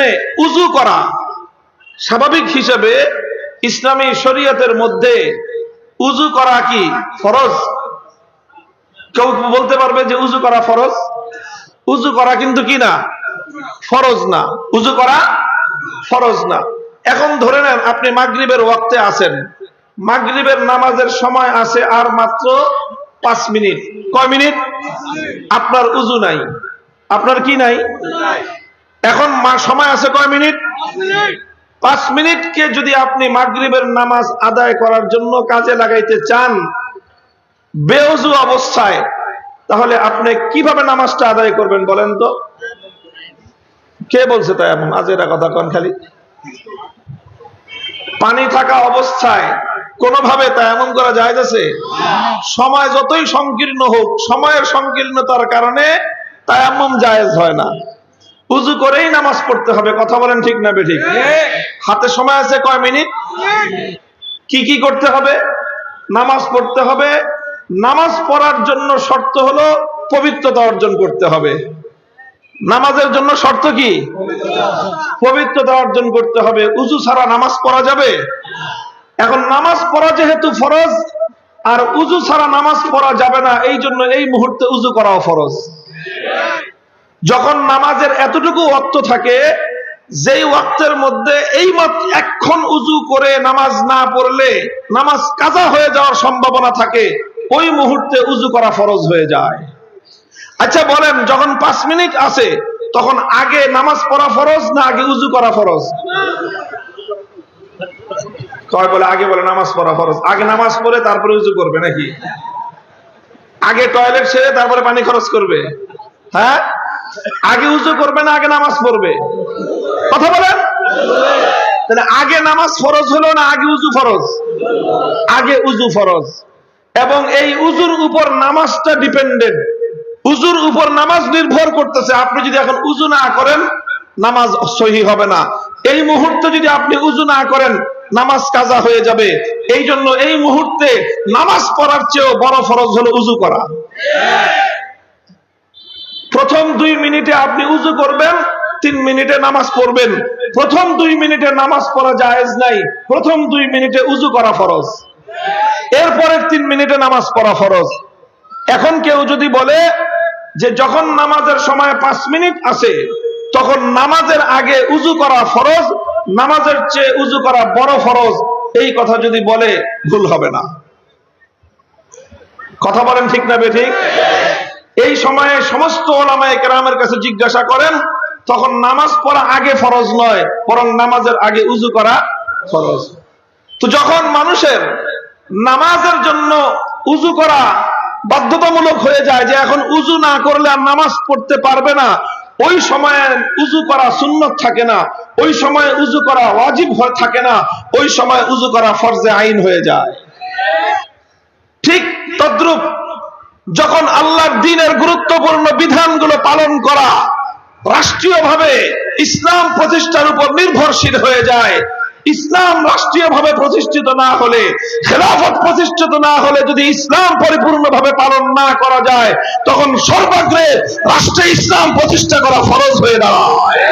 কেমনে উযু করা। স্বাভাবিক হিসেবে ইসলামী শরীয়তের মধ্যে উযু করা কি ফরজ? কেউ বলতে পারবে যে উযু করা ফরজ? উযু করা কিন্তু কি না, ফরজ না। উযু করা ফরজ না। এখন ধরে নেন আপনি মাগরিবের ওয়াক্তে আছেন, মাগরিবের নামাজের সময় আছে আর মাত্র 5 মিনিট। কয় মিনিট? আপনার উযু নাই, আপনার কি নাই? এখন সময় আছে কয় মিনিট? 5 মিনিটকে যদি আপনি মাগরিবের নামাজ আদায় করার জন্য কাজে লাগাইতে চান বেউযু অবস্থায়, তাহলে আপনি কিভাবে নামাজটা আদায় করবেন বলেন তো? কে বলছে তাই এমন আজেরা কথা কোন? খালি পানি থাকা অবস্থায় কোনোভাবে তায়াম্মুম করা যাইতেছে? সময় যতই সংকীর্ণ হোক, সময়ের সংকীর্ণতার কারণে তায়াম্মুম জায়েজ হয় না। উযু করেই নামাজ পড়তে হবে। কথা বলেন ঠিক না বেঠিক? হাতে সময় আছে কয় মিনিট? কি কি করতে হবে? নামাজ পড়তে হবে। নামাজ পড়ার জন্য শর্ত হলো পবিত্রতা অর্জন করতে হবে। নামাজের জন্য শর্ত কি? পবিত্রতা অর্জন করতে হবে। উযু ছাড়া নামাজ পড়া যাবে? এখন নামাজ পড়া যেহেতু ফরজ আর উযু ছাড়া নামাজ পড়া যাবে না, এই জন্য এই মুহূর্তে উযু করাও ফরজ। যখন নামাজের এতটুকু ওয়াক্ত থাকে, যেই ওয়াক্তের মধ্যে এই মাত্র এখন উযু করে নামাজ না পড়লে নামাজ কাজা হয়ে যাওয়ার সম্ভাবনা থাকে, ওই মুহূর্তে উযু করা ফরজ হয়ে যায়। আচ্ছা বলেন, যখন 5 মিনিট আছে তখন আগে নামাজ পড়া ফরজ না আগে উযু করা ফরজ? কয় বলে আগে বলে নামাজ পড়া ফরজ। আগে নামাজ পড়ে তারপরে উযু করবে নাকি? আগে টয়লেট সেরে তারপরে পানি খরচ করবে? হ্যাঁ, আগে উযু করবে না আগে নামাজ পড়বে? কথা বলেন। তাহলে আগে নামাজ ফরজ হলো না আগে উযু ফরজ? আগে উযু ফরজ। এবং এই উযুর উপর নামাজটা ডিপেন্ডেন্ট। উযুর উপর নামাজ নির্ভর করতেছে। আপনি যদি এখন উযু না করেন নামাজ সহিহ হবে না। এই মুহূর্তে যদি আপনি উযু না করেন নামাজ কাজা হয়ে যাবে। এই জন্য এই মুহূর্তে নামাজ পড়ার চেয়েও বড় ফরজ হলো উযু করা। প্রথম 2 মিনিটে আপনি উযু করবেন, 3 মিনিটে নামাজ পড়বেন। প্রথম 2 মিনিটে নামাজ পড়া জায়েজ নাই, প্রথম 2 মিনিটে উযু করা ফরজ, এরপরের 3 মিনিটে নামাজ পড়া ফরজ। এখন কেউ যদি বলে যে যখন নামাজের সময় 5 মিনিট আছে তখন নামাজের আগে উযু করা ফরজ, নামাজের চেয়ে উযু করা বড় ফরজ, এই কথা যদি বলে ভুল হবে না। কথা বলেন ঠিক না বেঠিক? এই সময়ে সমস্ত উলামায়ে কেরামের কাছে জিজ্ঞাসা করেন, তখন নামাজ পড়া আগে ফরজ নয়, বরং নামাজের আগে উযু করা ফরজ। তো যখন মানুষের নামাজের জন্য উযু করা বাধ্যতামূলক হয়ে যায়, যে এখন উযু না করলে আর নামাজ পড়তে পারবে না, ওই সময়ে উযু করা সুন্নত থাকে না, ওই সময়ে উযু করা ওয়াজিব থাকে না, ওই সময় উযু করা ফরজে আইন হয়ে যায়। ঠিক তদ্রূপ যখন আল্লাহর দ্বীনের গুরুত্বপূর্ণ বিধানগুলো পালন করা রাষ্ট্রীয়ভাবে ইসলাম প্রতিষ্ঠার উপর নির্ভরশীল হয়ে যায়, ইসলাম রাষ্ট্রীয়ভাবে প্রতিষ্ঠিত না হলে, খেলাফত প্রতিষ্ঠিত না হলে যদি ইসলাম পরিপূর্ণভাবে পালন না করা যায়, তখন সর্বাগ্রে রাষ্ট্রে ইসলাম প্রতিষ্ঠা করা ফরজ হয়ে দাঁড়ায়।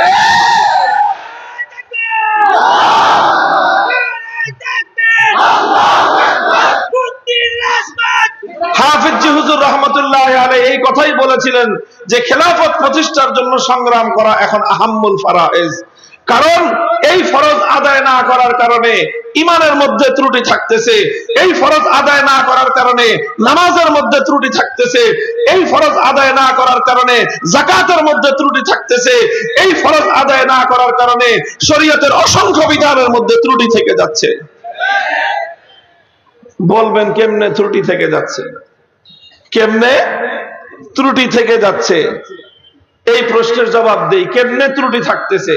হাফিজ জি হুজুর রাহমাতুল্লাহি আলাইহি এই কথাই বলেছিলেন যে খেলাফত প্রতিষ্ঠার জন্য সংগ্রাম করা এখন আহাম্মুল ফারায়েজ। কারণ এই ফরজ আদায় না করার কারণে ঈমানের মধ্যে ত্রুটি থাকতেছে, এই ফরজ আদায় না করার কারণে নামাজের মধ্যে ত্রুটি থাকতেছে, এই ফরজ আদায় না করার কারণে যাকাতের মধ্যে ত্রুটি থাকতেছে, এই ফরজ আদায় না করার কারণে শরীয়তের অসংখ্য বিধানের মধ্যে ত্রুটি থেকে যাচ্ছে। বলবেন কেমনে ত্রুটি থেকে যাচ্ছে? কেমনে ত্রুটি থেকে যাচ্ছে? এই প্রশ্নের জবাব দেই, কেমনে ত্রুটি থাকতেছে?